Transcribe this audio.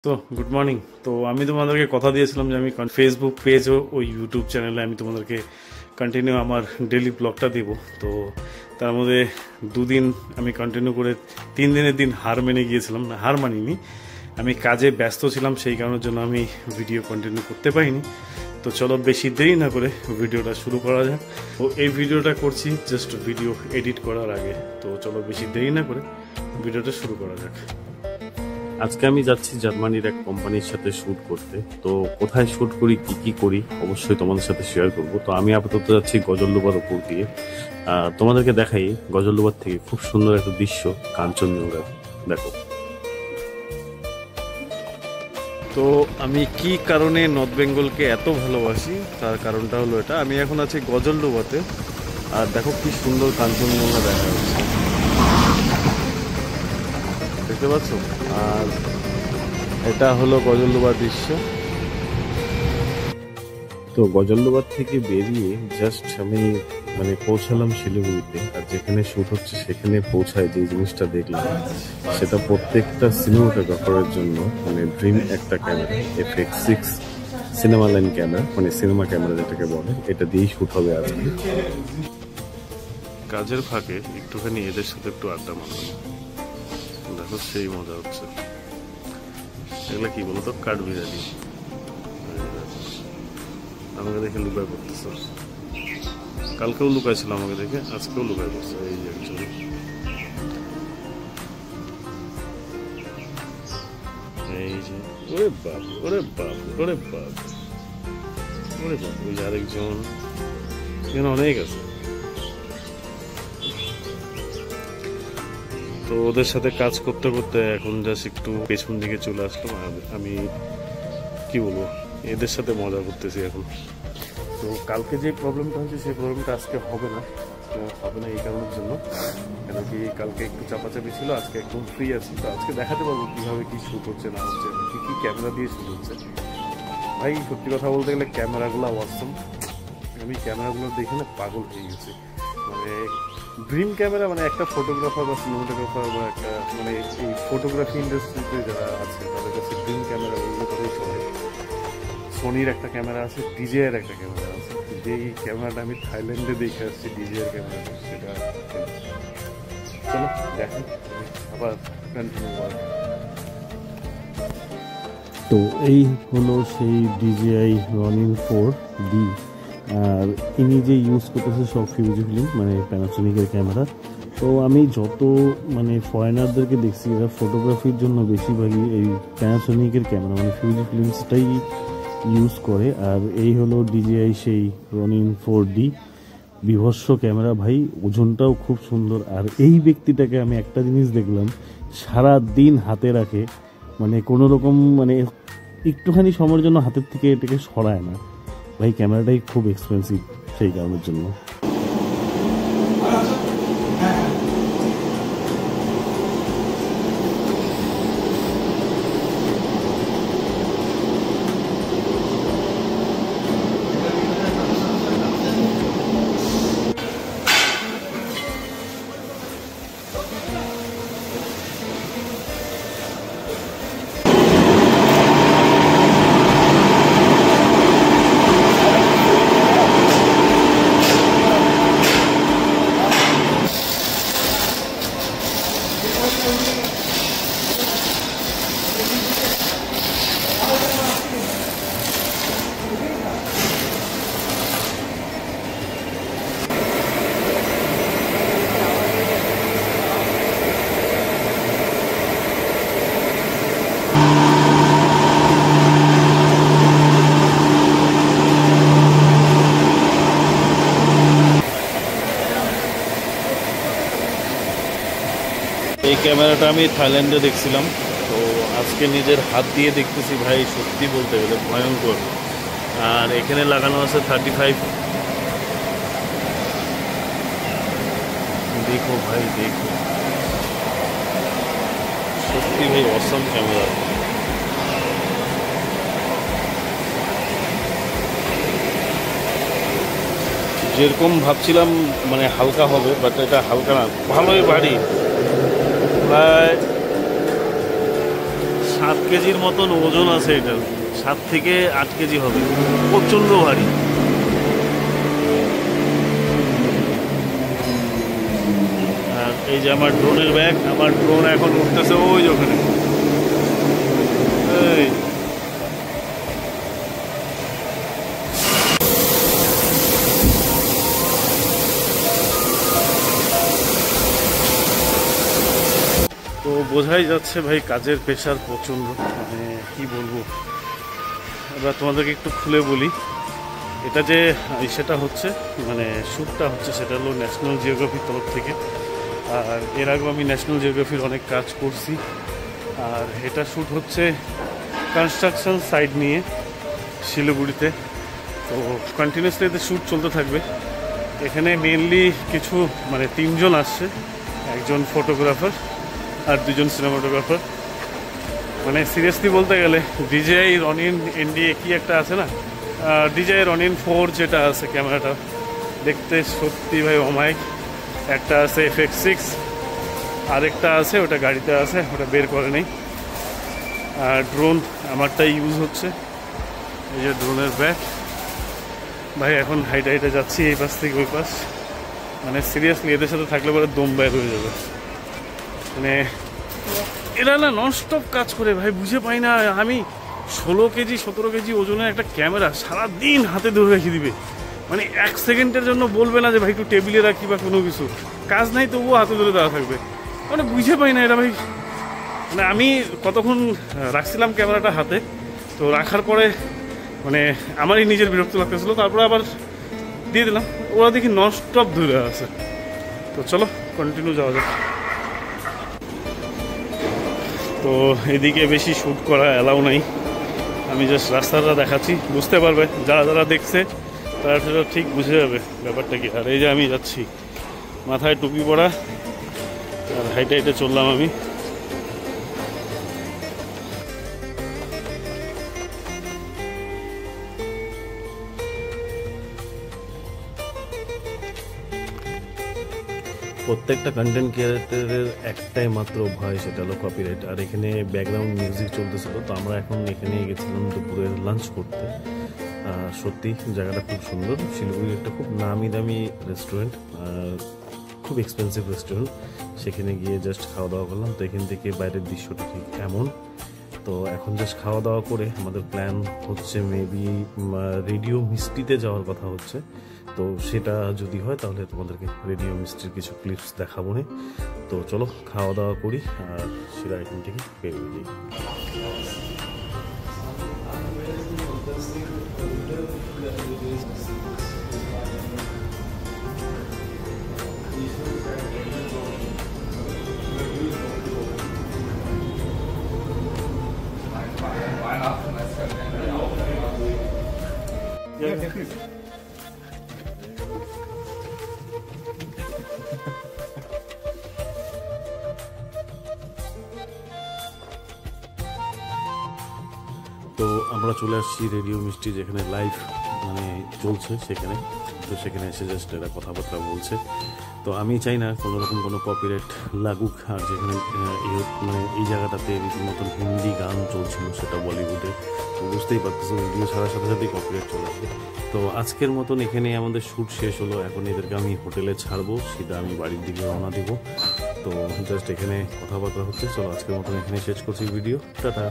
তো good morning. তো আমি তোমাদেরকে কথা দিয়েছিলাম যে আমি ফেসবুক পেজ ও ইউটিউব চ্যানেলে আমি তোমাদেরকে কন্টিনিউ আমার ডেলি ব্লগটা দেব। তো তার মধ্যে দুদিন আমি কন্টিনিউ করে 3 দিনের দিন হার মেনে গিয়েছিলাম, না হার মানিনি, আমি কাজে ব্যস্ত ছিলাম, সেই কারণের জন্য আমি ভিডিও কন্টিনিউ করতে পারিনি। তো চলো বেশি দেরি না করে ভিডিওটা শুরু করা যাক। তো এই ভিডিওটা করছি জাস্ট ভিডিও এডিট করার আগে। তো চলো বেশি দেরি না করে ভিডিওটা শুরু করা যাক। আজকে আমি যাচ্ছি জার্মানির এক কোম্পানির সাথে শ্যুট করতে। তো কোথায় শ্যুট করি, কি করি, অবশ্যই তোমাদের সাথে শেয়ার করব। তো আমি আপাতত যাচ্ছি গজলডোবার উপর দিয়ে। তোমাদেরকে দেখাই গজলডোবার থেকে খুব সুন্দর একটা দৃশ্য, কাঞ্চনজঙ্ঘা। দেখো, তো আমি কি কারণে নর্থ বেঙ্গলকে এত ভালোবাসি তার কারণটা হলো এটা। আমি এখন আছি গজলডোবাতে, আর দেখো কি সুন্দর কাঞ্চনজঙ্ঘা দেখা যাচ্ছে, দেখতে পাচ্ছ? আর এটা হলো গজলডোবার দৃশ্য। তো গজলডোবার থেকে বেরিয়ে জাস্ট আমি পৌঁছালাম শিলিগুড়িতে। আর যেখানে শুট হচ্ছে সেখানে পৌঁছায় যে জিনিসটা দেখলাম সেটা প্রত্যেকটা সিনেমাটোগ্রাফারের জন্য ড্রিম একটা camera, FX6 cinema line camera, cinema camera যেটাকে বলে, এটা দিয়েই শুট হবে আজকে। কাজের ফাঁকে একটুখানি এদের সাথে একটু আড্ডা মারলাম, দেখো সেই মজা হচ্ছে। এগুলা কি বলতো, কাঠ বিরিয়ানি। আমাকে দেখে লুকায় করতেছে, কালকেও লুকাইছিল আমাকে দেখে, আজকেও লুকায় করছে। এই যে অ্যাকচুয়ালি এই যে ওরে বাপ, ওরে বাপ, ওরে বাপ, ওরে বাপ, ওই যে আরেকজন, এখানে অনেক আছে। তো ওদের সাথে কাজ করতে করতে এখন জাস্ট একটু পেছন দিকে চলে আসলাম। আমি কি বলবো, এদের সাথে মজা করতেছি এখন। তো কালকে যে প্রবলেমটা হচ্ছে সেই প্রবলেমটা আজকে হবে না, এই কারণের জন্য, কেন কি কালকে একটু চাপাচাপি ছিল, আজকে একদম ফ্রি আছি। তো আজকে দেখাতে পারবো কীভাবে কী শ্যুট হচ্ছে না হচ্ছে, কী ক্যামেরা দিয়ে শ্যুট হচ্ছে। ভাই সত্যি কথা বলতে গেলে ক্যামেরাগুলো অসম। আমি ক্যামেরাগুলো দেখে না পাগল হয়ে গেছি। ড্রিম ক্যামেরা, একটা ফটোগ্রাফার বা সিনেমাটোগ্রাফার বা একটা এই ফটোগ্রাফি ইন্ডাস্ট্রিতে যারা আছে তাদের কাছে ড্রিম ক্যামেরা ওগুলো করেই চলে। সোনির একটা ক্যামেরা আছে, ডিজের একটা ক্যামেরা আছে। যেই ক্যামেরাটা আমি থাইল্যান্ডে দেখে আসছি, ডিজের ক্যামেরাটা, সেটা চলো দেখি আবার কন্টিনিউ করা। তো এই হলো সেই DJI Ronin 4D। আর ইনি যে ইউজ করতেছে সব ফিউজি ফিল্ম, প্যানাসোনিকের ক্যামেরা। তো আমি যত ফরেনারদেরকে দেখছি এরা ফটোগ্রাফির জন্য বেশিরভাগই এই প্যানাসোনিকের ক্যামেরা ফিউজি ফিল্মসটাই ইউজ করে। আর এই হলো DJI সেই Ronin 4D, বিভৎস ক্যামেরা ভাই, ওজনটাও খুব সুন্দর। আর এই ব্যক্তিটাকে আমি একটা জিনিস দেখলাম, সারা দিন হাতে রাখে, কোনো রকম একটুখানি সময়ের জন্য হাতের থেকে এটাকে সরায় না। ভাই ক্যামেরাটাই খুব এক্সপেন্সিভ, সেই কারণের জন্য। এই ক্যামেরাটা আমি থাইল্যান্ডে দেখছিলাম, তো আজকে নিজের হাত দিয়ে দেখতেছি ভাই, সত্যি বলতে গেলে ভয়ঙ্কর। আর এখানে লাগানো আছে 35। দেখো ভাই, দেখো, সত্যি ভাই অসম ক্যামেরা। যেরকম ভাবছিলাম হালকা হবে, বাট এটা হালকা না, ভালোই ভারী। প্রায় 7 কেজির মতন ওজন আছে এটা, 7 থেকে 8 কেজি হবে, প্রচন্ড ভারী। আর এই যে আমার ড্রোনের ব্যাগ, আমার ড্রোন এখন উঠতেছে ওই ওখানে। এই তো বোঝাই যাচ্ছে ভাই কাজের প্রেশার প্রচণ্ড, মানে কি বলবো। এবার তোমাদেরকে একটু খুলে বলি, এটা যে সেটা হচ্ছে মানে শ্যুটটা হচ্ছে সেটা হলো ন্যাশনাল জিওগ্রাফির তরফ থেকে। আর এর আগেও আমি ন্যাশনাল জিওগ্রাফির অনেক কাজ করছি। আর এটা শ্যুট হচ্ছে কনস্ট্রাকশন সাইট নিয়ে শিলিগুড়িতে। তো কন্টিনিউসলি এতে শ্যুট চলতে থাকবে। এখানে মেনলি কিছু মানে 3 জন আসছে, একজন ফটোগ্রাফার আর 2 জন সিনেমাটোগ্রাফার। মানে সিরিয়াসলি বলতে গেলে DJI রনিন NDA কি একটা আছে না, DJI রনিন 4 যেটা আছে ক্যামেরাটা, দেখতে সত্যি ভাই অমায়িক। একটা আছে FX6, আরেকটা আছে ওটা গাড়িতে আছে, ওটা বের করে নেই। আর ড্রোন আমারটাই ইউজ হচ্ছে। এই যে ড্রোনের ব্যাগ ভাই, এখন হাইটে হাইটে যাচ্ছি এই পাশ থেকে ওই পাশ। মানে সিরিয়াসলি এদের সাথে থাকলে পরে দম বের হয়ে যাবে। মানে এরা না ননস্টপ কাজ করে ভাই, বুঝে পাই না আমি। 16 কেজি 17 কেজি ওজনের একটা ক্যামেরা সারাদিন হাতে ধরে রেখে দিবে, মানে 1 সেকেন্ডের জন্য বলবে না যে ভাই একটু টেবিলে রাখি বা কোনো কিছু, কাজ নাই তবুও হাতে ধরে দেওয়া থাকবে। মানে বুঝে পাই না এরা ভাই। মানে আমি কতক্ষণ রাখছিলাম ক্যামেরাটা হাতে, তো রাখার পরে মানে আমারই নিজের বিরক্ত লাগতেছিল, তারপরে আবার দিয়ে দিলাম। ওরা দেখি ননস্টপ ধরে আছে। তো চলো কন্টিনিউ যাওয়া যাক। তো এদিকে বেশি শ্যুট করা অ্যালাউ নাই, আমি জাস্ট রাস্তাটা দেখাচ্ছি, বুঝতে পারবে যারা যারা দেখছে তারা সেটা ঠিক বুঝে যাবে ব্যাপারটা কি। আর এই যে আমি যাচ্ছি, মাথায় টুপি পরা, আর হাইটে হাইটে চললাম আমি। প্রত্যেকটা কন্টেন্ট ক্রিয়েটরের একটাই মাত্র ভয়, সেটা হলো কপিরাইট। আর এখানে ব্যাকগ্রাউন্ড মিউজিক চলতেছিল, তো আমরা এখন এখানে গেছিলাম দুপুরে লাঞ্চ করতে। সত্যি জায়গাটা খুব সুন্দর। শিলিগুড়ির একটা খুব নামি দামি রেস্টুরেন্ট, খুব এক্সপেন্সিভ রেস্টুরেন্ট। সেখানে গিয়ে জাস্ট খাওয়া দাওয়া করলাম। তো এখান থেকে বাইরের দৃশ্যটা ঠিক এমন। তো এখন জাস্ট খাওয়া দাওয়া করে আমাদের প্ল্যান হচ্ছে মেবি রেডিও মিষ্টিতে যাওয়ার কথা হচ্ছে। তো সেটা যদি হয় তাহলে তোমাদেরকে রেডিও মিষ্টির কিছু ক্লিপস দেখাবো না। তো চলো খাওয়া দাওয়া করি আর সেটা এখান থেকে বেরিয়ে যাই। তো আমরা চলে আসছি রেডিও মিষ্টি, যেখানে লাইভ মানে চলছে সেখানে। তো সেখানে এসে জাস্ট এরা কথাবার্তা বলছে। তো আমি চাই না কোনো রকম কোনো কপিরাইট লাগুক। আর যেখানে মানে এই জায়গাটাতে রীতিমতন হিন্দি গান চলছিল, সেটা বলিউডে। তো বুঝতেই পারতেছো ভিডিও ছাড়ার সাথে সাথেই কপিরাইট চলে আসে। তো আজকের মতন এখানে আমাদের শ্যুট শেষ হলো। এখন এদেরকে আমি হোটেলে ছাড়বো, সেটা আমি বাড়ির দিকে রওনা দেবো। তো জাস্ট এখানে কথাবার্তা হচ্ছে। চলো আজকের মতন এখানে শেষ করছি ভিডিও। টাটা।